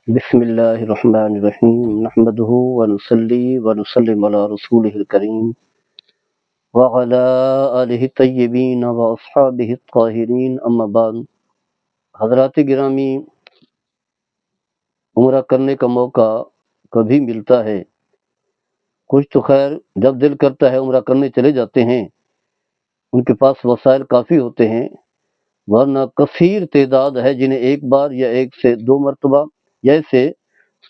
بسم اللہ الرحمن الرحیم نحمده ونصلی ونسلم علی رسولہ الکریم وعلی آلہ الطیبین واصحابہ الطاہرین اما بعد۔ حضرات گرامی، عمرہ کرنے کا موقع کبھی ملتا ہے، کچھ تو خیر جب دل کرتا ہے عمرہ کرنے چلے جاتے ہیں، ان کے پاس وسائل کافی ہوتے ہیں، ورنہ کثیر تعداد ہے جنہیں ایک بار یا ایک سے دو مرتبہ یا ایسے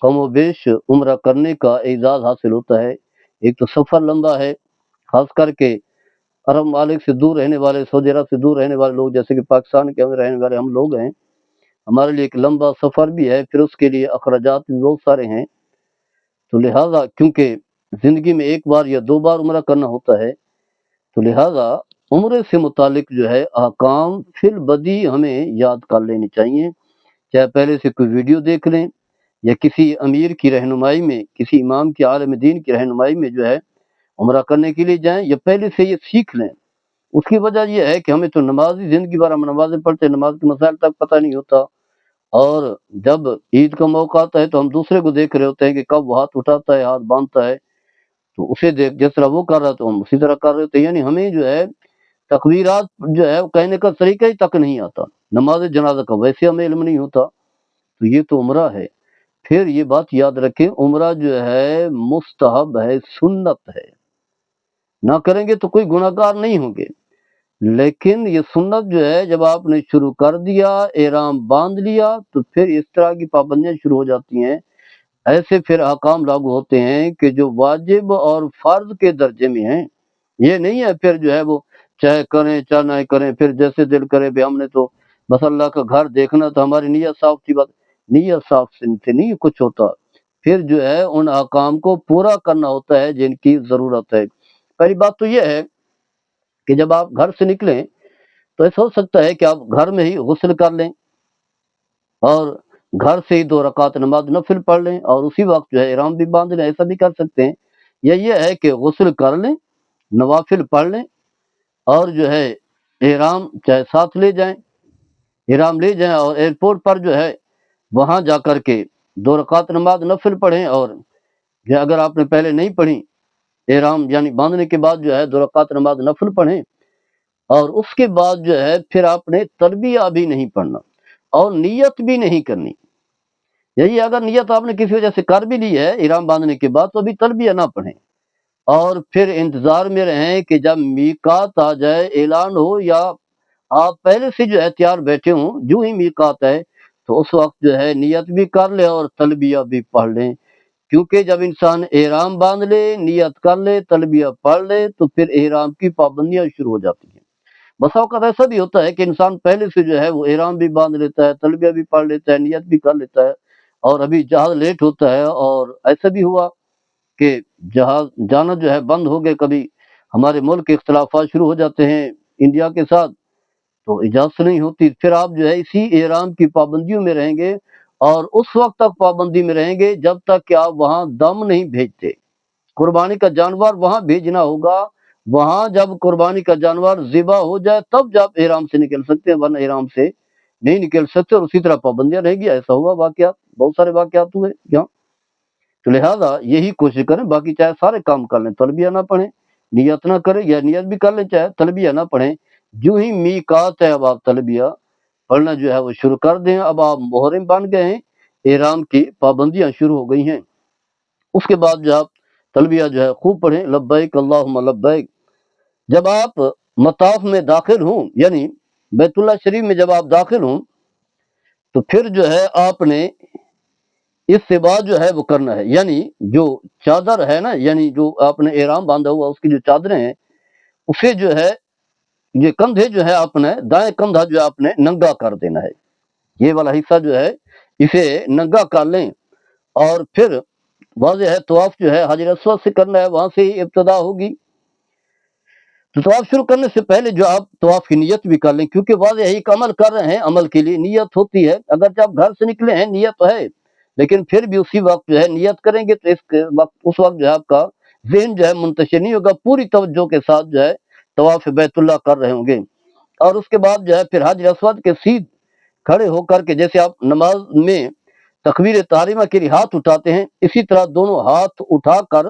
کم و بیش عمرہ کرنے کا اعزاز حاصل ہوتا ہے۔ ایک تو سفر لمبا ہے، خاص کر کے عرب ممالک سے دور رہنے والے، سعودی عرب سے دور رہنے والے لوگ جیسے کہ پاکستان کے رہنے والے ہم لوگ ہیں، ہمارے لیے ایک لمبا سفر بھی ہے، پھر اس کے لیے اخراجات بھی بہت سارے ہیں۔ تو لہٰذا کیونکہ زندگی میں ایک بار یا دو بار عمرہ کرنا ہوتا ہے، تو لہٰذا عمرے سے متعلق جو ہے احکام فی البدی ہمیں یاد کر لینی چاہیے، چاہے پہلے سے کوئی ویڈیو دیکھ لیں یا کسی امیر کی رہنمائی میں، کسی امام کی عالم دین کی رہنمائی میں جو ہے عمرہ کرنے کے لیے جائیں، یا پہلے سے یہ سیکھ لیں۔ اس کی وجہ یہ ہے کہ ہمیں تو نمازی زندگی بھر ہم نمازیں پڑھتے ہیں، نماز کے مسائل تک پتہ نہیں ہوتا، اور جب عید کا موقع آتا ہے تو ہم دوسرے کو دیکھ رہے ہوتے ہیں کہ کب وہ ہاتھ اٹھاتا ہے، ہاتھ باندھتا ہے، تو اسے دیکھ جس طرح وہ کر رہا ہے تو ہم اسی طرح کر رہے ہوتے ہیں۔ یعنی ہمیں جو ہے تکبیرات جو ہے وہ کہنے کا طریقہ ہی تک نہیں آتا، نماز جنازہ کا ویسے ہمیں علم نہیں ہوتا۔ تو یہ تو عمرہ ہے۔ پھر یہ بات یاد رکھیں، عمرہ جو ہے مستحب ہے، سنت ہے، نہ کریں گے تو کوئی گناہ گار نہیں ہوں گے، لیکن یہ سنت جو ہے جب آپ نے شروع کر دیا، احرام باندھ لیا، تو پھر اس طرح کی پابندیاں شروع ہو جاتی ہیں، ایسے پھر احکام لاگو ہوتے ہیں کہ جو واجب اور فرض کے درجے میں ہیں۔ یہ نہیں ہے پھر جو ہے وہ چاہے کریں چاہے نہ کریں، پھر جیسے دل کرے بھی ہم نے تو بس اللہ کا گھر دیکھنا، تو ہماری نیت صاف تھی، بات نیت صاف سے نہیں کچھ ہوتا، پھر جو ہے ان احکام کو پورا کرنا ہوتا ہے جن کی ضرورت ہے۔ پہلی بات تو یہ ہے کہ جب آپ گھر سے نکلیں تو ایسا ہو سکتا ہے کہ آپ گھر میں ہی غسل کر لیں اور گھر سے ہی 2 رکعت نماز نفل پڑھ لیں، اور اسی وقت جو ہے احرام بھی باندھ لیں، ایسا بھی کر سکتے ہیں۔ یا یہ ہے کہ غسل کر لیں، نوافل پڑھ لیں، اور جو ہے احرام چاہے ساتھ لے جائیں، احرام لے جائیں اور ایئرپورٹ پر جو ہے وہاں جا کر کے 2 رکعت نماز نفل پڑھیں، اور جو اگر آپ نے پہلے نہیں پڑھی، احرام یعنی باندھنے کے بعد جو ہے 2 رکعت نماز نفل پڑھیں، اور اس کے بعد جو ہے پھر آپ نے تلبیہ بھی نہیں پڑھنا اور نیت بھی نہیں کرنی۔ یہی اگر نیت آپ نے کسی وجہ سے کر بھی لی ہے احرام باندھنے کے بعد، تو ابھی تلبیہ نہ پڑھیں، اور پھر انتظار میں رہیں کہ جب میقات آ جائے، اعلان ہو، یا آپ پہلے سے جو ہے تیار بیٹھے ہوں، جو ہی میقات ہے تو اس وقت جو ہے نیت بھی کر لیں اور تلبیہ بھی پڑھ لیں، کیونکہ جب انسان احرام باندھ لے، نیت کر لے، تلبیہ پڑھ لے، تو پھر احرام کی پابندیاں شروع ہو جاتی ہیں۔ بسا اوقات ایسا بھی ہوتا ہے کہ انسان پہلے سے جو ہے وہ احرام بھی باندھ لیتا ہے، تلبیہ بھی پڑھ لیتا ہے، نیت بھی کر لیتا ہے، اور ابھی جہاز لیٹ ہوتا ہے، اور ایسا بھی ہوا کہ جہاز جانا جو ہے بند ہو گئے، کبھی ہمارے ملک کے اختلافات شروع ہو جاتے ہیں انڈیا کے ساتھ، تو اجازت نہیں ہوتی، پھر آپ جو ہے اسی احرام کی پابندیوں میں رہیں گے، اور اس وقت تک پابندی میں رہیں گے جب تک کہ آپ وہاں دم نہیں بھیجتے۔ قربانی کا جانور وہاں بھیجنا ہوگا، وہاں جب قربانی کا جانور ذبح ہو جائے تب جب احرام سے نکل سکتے ہیں، ورنہ احرام سے نہیں نکل سکتے، اور اسی طرح پابندیاں رہے گی۔ ایسا ہوا واقعات، بہت سارے واقعات ہوئے یہاں۔ تو لہٰذا یہی کوشش کریں، باقی چاہے سارے کام کر لیں، تلبیہ نہ پڑھیں، نیت نہ کریں، یا نیت بھی کر لیں چاہے تلبیہ نہ پڑھیں، جو ہی میقات ہے اب آپ تلبیہ پڑھنا جو ہے وہ شروع کر دیں۔ اب آپ محرم بن گئے ہیں، احرام کی پابندیاں شروع ہو گئی ہیں۔ اس کے بعد جو آپ تلبیہ جو ہے خوب پڑھیں، لبیک اللہم لبیک۔ جب آپ مطاف میں داخل ہوں، یعنی بیت اللہ شریف میں جب آپ داخل ہوں، تو پھر جو ہے آپ نے اس سے بعد جو ہے وہ کرنا ہے، یعنی جو چادر ہے نا، یعنی جو آپ نے احرام باندھا ہوا اس کی جو چادریں ہیں، اسے جو ہے یہ کندھے جو ہے آپ نے دائیں کندھا جو ہے آپ نے ننگا کر دینا ہے، یہ والا حصہ جو ہے اسے ننگا کر لیں، اور پھر واضح ہے طواف جو ہے حجر اسود سے کرنا ہے، وہاں سے ہی ابتدا ہوگی۔ تو طواف شروع کرنے سے پہلے جو آپ طواف کی نیت بھی کر لیں، کیونکہ واضح ہے ایک عمل کر رہے ہیں، عمل کے لیے نیت ہوتی ہے، اگرچہ آپ گھر سے نکلے ہیں نیت ہے، لیکن پھر بھی اسی وقت جو ہے نیت کریں گے تو اس وقت جو ہے آپ کا ذہن جو ہے منتشر نہیں ہوگا، پوری توجہ کے ساتھ جو ہے طواف بیت اللہ کر رہے ہوں گے، اور اس کے بعد جو ہے پھر حجر اسود کے سیدھ کھڑے ہو کر کے، جیسے آپ نماز میں تکبیر تحریمہ کے لیے ہاتھ اٹھاتے ہیں، اسی طرح دونوں ہاتھ اٹھا کر،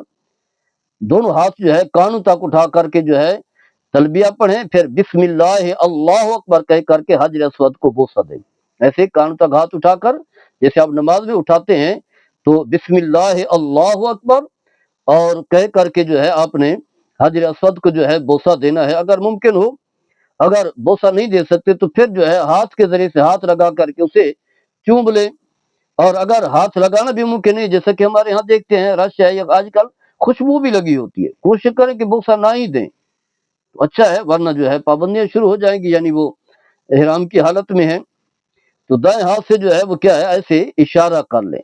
دونوں ہاتھ جو ہے کانوں تک اٹھا کر کے جو ہے تلبیہ پڑھیں، پھر بسم اللہ اللہ اکبر کہہ کر کے حجر اسود کو بوسہ دیں۔ ایسے کانوں تک ہاتھ اٹھا کر، جیسے آپ نماز میں اٹھاتے ہیں تو بسم اللہ اللہ اکبر اور کہہ کر کے جو ہے آپ نے حجر اسود کو جو ہے بوسہ دینا ہے۔ اگر ممکن ہو، اگر بوسہ نہیں دے سکتے تو پھر جو ہے ہاتھ کے ذریعے سے ہاتھ لگا کر کے اسے چوم لیں، اور اگر ہاتھ لگانا بھی ممکن نہیں، جیسا کہ ہمارے ہاں دیکھتے ہیں رش ہے یا آج کل خوشبو بھی لگی ہوتی ہے، کوشش کریں کہ بوسہ نہ ہی دیں تو اچھا ہے، ورنہ جو ہے پابندیاں شروع ہو جائیں گی، یعنی وہ احرام کی حالت میں ہے تو دائیں ہاتھ سے جو ہے وہ کیا ہے ایسے اشارہ کر لیں۔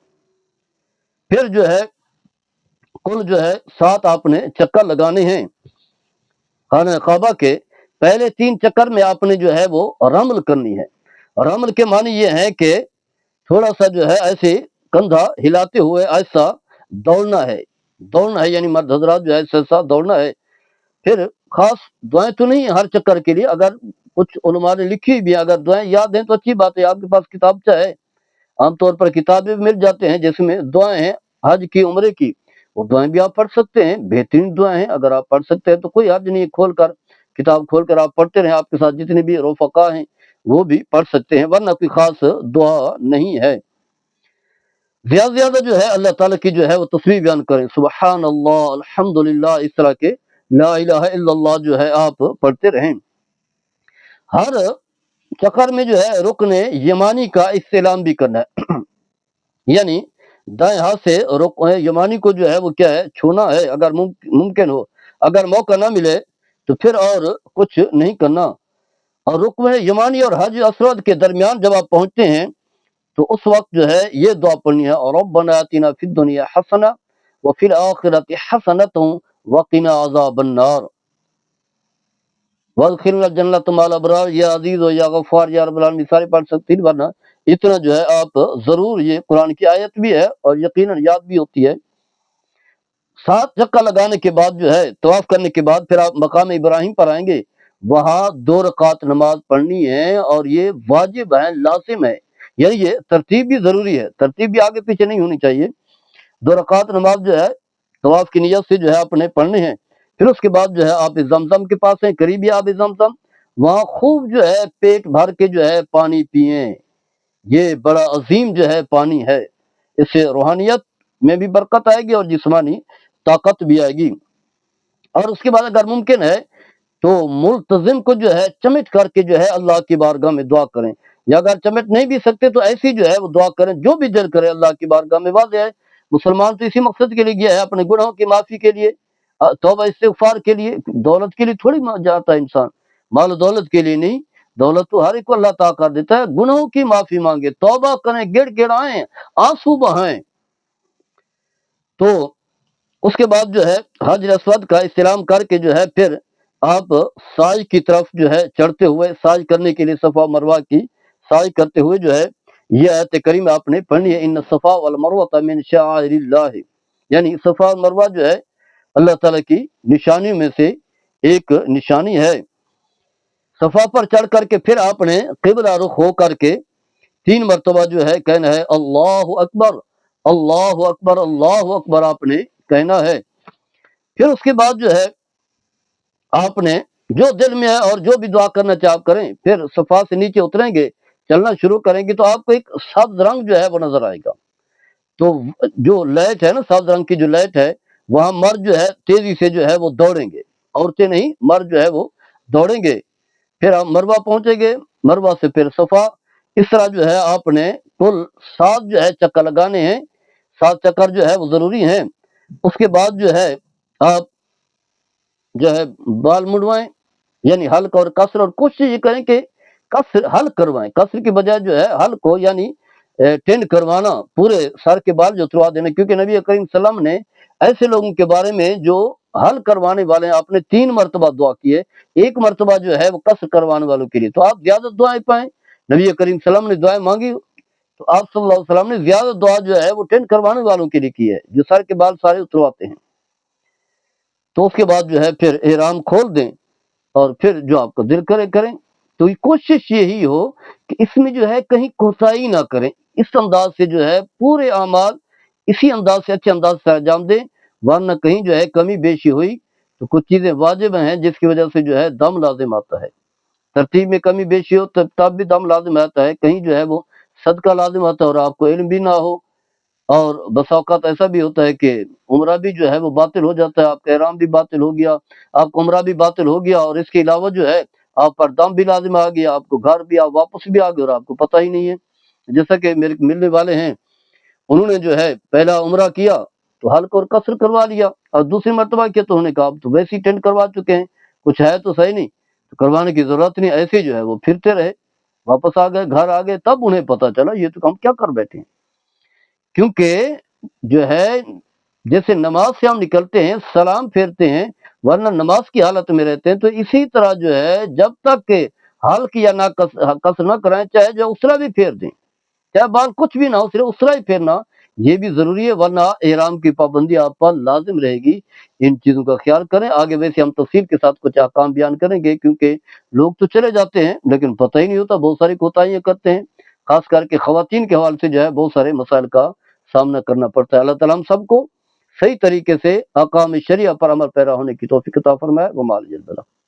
پھر جو ہے کل جو ہے 7 آپ نے چکر لگانے ہیں خانہ کعبہ کے۔ پہلے 3 چکر میں آپ نے جو ہے وہ رمل کرنی ہے۔ رمل کے معنی یہ ہے کہ تھوڑا سا جو ہے ایسے کندھا ہلاتے ہوئے ایسا دوڑنا ہے، دوڑنا ہے، یعنی مرد حضرات جو ہے ایسا دوڑنا ہے۔ پھر خاص دعائیں تو نہیں ہیں ہر چکر کے لیے، اگر کچھ علماء نے لکھی بھی، اگر دعائیں یاد ہیں تو اچھی بات ہے، آپ کے پاس کتابچہ ہے، عام طور پر کتابیں بھی مل جاتے ہیں جس میں دعائیں ہیں حج کی عمرے کی، وہ دعائیں بھی آپ پڑھ سکتے ہیں، بہترین دعائیں ہیں، اگر آپ پڑھ سکتے ہیں تو کوئی حرج نہیں، کھول کر کتاب کھول کر آپ پڑھتے رہیں، آپ کے ساتھ جتنے بھی رفقا ہیں وہ بھی پڑھ سکتے ہیں، ورنہ کوئی خاص دعا نہیں ہے۔ زیادہ زیادہ جو ہے اللہ تعالیٰ کی جو ہے وہ تسبیح بیان کریں، سبحان اللہ، الحمدللہ، اس طرح کے لا الہ الا اللہ جو ہے آپ پڑھتے رہیں۔ ہر چکر میں جو ہے رکن یمانی کا استعلام بھی کرنا ہے، یعنی دائیں ہاتھ سے رکن یمانی کو جو ہے وہ کیا ہے چھونا ہے، اگر ممکن ہو، اگر موقع نہ ملے تو پھر اور کچھ نہیں کرنا۔ اور رکن یمانی اور حج اسود کے درمیان جب آپ پہنچتے ہیں تو اس وقت جو ہے یہ دعا پڑھنی ہے، اور ربنا آتنا فی الدنیا حسنہ وفی الآخرۃ حسنۃ وقنا عذاب النار وادخلنا الجنۃ مع الابرار، یا عزیز و یا غفار یا رب العالمین، سارے پڑھ سکتے ہیں، ورنہ اتنا جو ہے آپ ضرور، یہ قرآن کی آیت بھی ہے اور یقیناً یاد بھی ہوتی ہے۔ 7 چکر لگانے کے بعد جو ہے طواف کرنے کے بعد پھر آپ مقام ابراہیم پر آئیں گے، وہاں 2 رکعت نماز پڑھنی ہے، اور یہ واجب ہے، لازم ہے، یعنی یہ ترتیب بھی ضروری ہے، ترتیب بھی آگے پیچھے نہیں ہونی چاہیے۔ 2 رکعت نماز جو ہے طواف کی نیت سے جو ہے آپ نے پڑھنے ہیں۔ پھر اس کے بعد جو ہے آپ زمزم کے پاس ہیں، قریبی آب زمزم، وہاں خوب جو ہے پیٹ بھر کے جو ہے پانی پئیں، یہ بڑا عظیم جو ہے پانی ہے، اس سے روحانیت میں بھی برکت آئے گی اور جسمانی طاقت بھی آئے گی۔ اور اس کے بعد اگر ممکن ہے تو ملتزم کو جو ہے چمٹ کر کے جو ہے اللہ کی بارگاہ میں دعا کریں، یا اگر چمٹ نہیں بھی سکتے تو ایسی جو ہے وہ دعا کریں جو بھی دل کرے اللہ کی بارگاہ میں۔ واضح ہے مسلمان تو اسی مقصد کے لیے گیا ہے، اپنے گناہوں کی معافی کے لیے، توبہ استغفار کے لیے، دولت کے لیے تھوڑی جاتا ہے انسان، مال و دولت کے لیے نہیں، دولت تو ہر ایک کو اللہ تعالیٰ کر دیتا ہے، گناہوں کی معافی مانگے، توبہ کریں، گڑ گڑائیں، آنسو بہائیں۔ تو اس کے بعد جو ہے حجر اسود کا استلام کر کے جو ہے پھر آپ سعی کی طرف جو ہے چڑھتے ہوئے، سعی کرنے کے لیے صفا مروہ کی سعی کرتے ہوئے جو ہے یہ آیت کریمہ آپ نے پڑھنی ہے، ان الصفا والمروہ من شعائر اللہ، یعنی صفا اور مروہ جو ہے اللہ تعالیٰ کی نشانیوں میں سے ایک نشانی ہے۔ صفا پر چڑھ کر کے پھر آپ نے قبلہ رخ ہو کر کے 3 مرتبہ جو ہے کہنا ہے اللہ اکبر، اللہ اکبر، اللہ اکبر آپ نے کہنا ہے۔ پھر اس کے بعد جو ہے آپ نے جو دل میں ہے اور جو بھی دعا کرنا چاہے آپ کریں، پھر صفا سے نیچے اتریں گے، چلنا شروع کریں گے تو آپ کو ایک سبز رنگ جو ہے وہ نظر آئے گا، تو جو لائٹ ہے نا، سبز رنگ کی جو لائٹ ہے، وہاں مرد جو ہے تیزی سے جو ہے وہ دوڑیں گے، عورتیں نہیں، مرد جو ہے وہ دوڑیں گے۔ پھر آپ مروہ پہنچیں گے، مروہ سے پھر صفا، اس طرح جو ہے آپ نے کل 7 جو ہے چکر لگانے ہیں، 7 چکر جو ہے وہ ضروری ہیں۔ اس کے بعد جو ہے آپ جو ہے بال مڑوائیں، یعنی حلق اور قصر، اور کوشش یہ کریں کہ قصر حلق کروائیں، قصر کی بجائے جو ہے حلق کو یعنی ٹینڈ کروانا، پورے سر کے بال جو اتروا دینا، کیونکہ نبی کریم صلی اللہ علیہ وسلم نے ایسے لوگوں کے بارے میں جو حل کروانے والے ہیں آپ نے 3 مرتبہ دعا کی ہے، 1 مرتبہ جو ہے وہ قصر کروانے والوں کے لیے، تو آپ زیادہ دعائیں پائیں، نبی کریم صلی اللہ علیہ وسلم نے دعائیں مانگی تو آپ صلی اللہ علیہ وسلم نے زیادہ دعا جو ہے وہ ٹینڈ کروانے والوں کے لیے کی ہے، جو سر کے بال سارے اترواتے ہیں۔ تو اس کے بعد جو ہے پھر احرام کھول دیں، اور پھر جو آپ کا دل کرے کریں، تو یہ کوشش یہی ہو کہ اس میں جو ہے کہیں کوتاہی نہ کریں، اس انداز سے جو ہے پورے اعمال اسی انداز سے اچھے انداز سے انجام دیں، ورنہ کہیں جو ہے کمی بیشی ہوئی تو کچھ چیزیں واجب ہیں جس کی وجہ سے جو ہے دم لازم آتا ہے، ترتیب میں کمی بیشی ہو تب بھی دم لازم آتا ہے، کہیں جو ہے وہ صدقہ لازم آتا ہے اور آپ کو علم بھی نہ ہو، اور بسا اوقات ایسا بھی ہوتا ہے کہ عمرہ بھی جو ہے وہ باطل ہو جاتا ہے، آپ کا احرام بھی باطل ہو گیا، آپ کا عمرہ بھی باطل ہو گیا، اور اس کے علاوہ جو ہے آپ پر دم بھی لازم آ گیا، آپ کو گھر بھی آپ واپس بھی آ گئے اور آپ کو پتہ ہی نہیں ہے۔ جیسا کہ میرے ملنے والے ہیں، انہوں نے جو ہے پہلا عمرہ کیا تو حلق اور قصر کروا لیا، اور دوسری مرتبہ کیا تو انہوں نے کہا اب تو ویسے ہی ٹینٹ کروا چکے ہیں، کچھ ہے تو صحیح نہیں، تو کروانے کی ضرورت نہیں، ایسے جو ہے وہ پھرتے رہے، واپس آ گئے، گھر آ گئے، تب انہیں پتہ چلا یہ تو ہم کیا کر بیٹھے ہیں۔ کیونکہ جو ہے جیسے نماز سے ہم نکلتے ہیں سلام پھیرتے ہیں، ورنہ نماز کی حالت میں رہتے ہیں، تو اسی طرح جو ہے جب تک کہ حلق یا نہ قصر نہ کرائیں، چاہے جو اسرا بھی پھیر دیں، چاہے بال کچھ بھی نہ ہو، صرف اسرا ہی پھیرنا یہ بھی ضروری ہے، ورنہ احرام کی پابندی آپ پر لازم رہے گی۔ ان چیزوں کا خیال کریں، آگے ویسے ہم تفصیل کے ساتھ کچھ احکام بیان کریں گے، کیونکہ لوگ تو چلے جاتے ہیں لیکن پتہ ہی نہیں ہوتا، بہت ساری کوتاہیاں کرتے ہیں، خاص کر کے خواتین کے حوالے سے جو ہے بہت سارے مسائل کا سامنا کرنا پڑتا ہے۔ اللہ تعالیٰ ہم سب کو صحیح طریقے سے احکام شریعہ پر عمل پیرا ہونے کی توفیق عطا فرمائے۔ وما علیہ السلام۔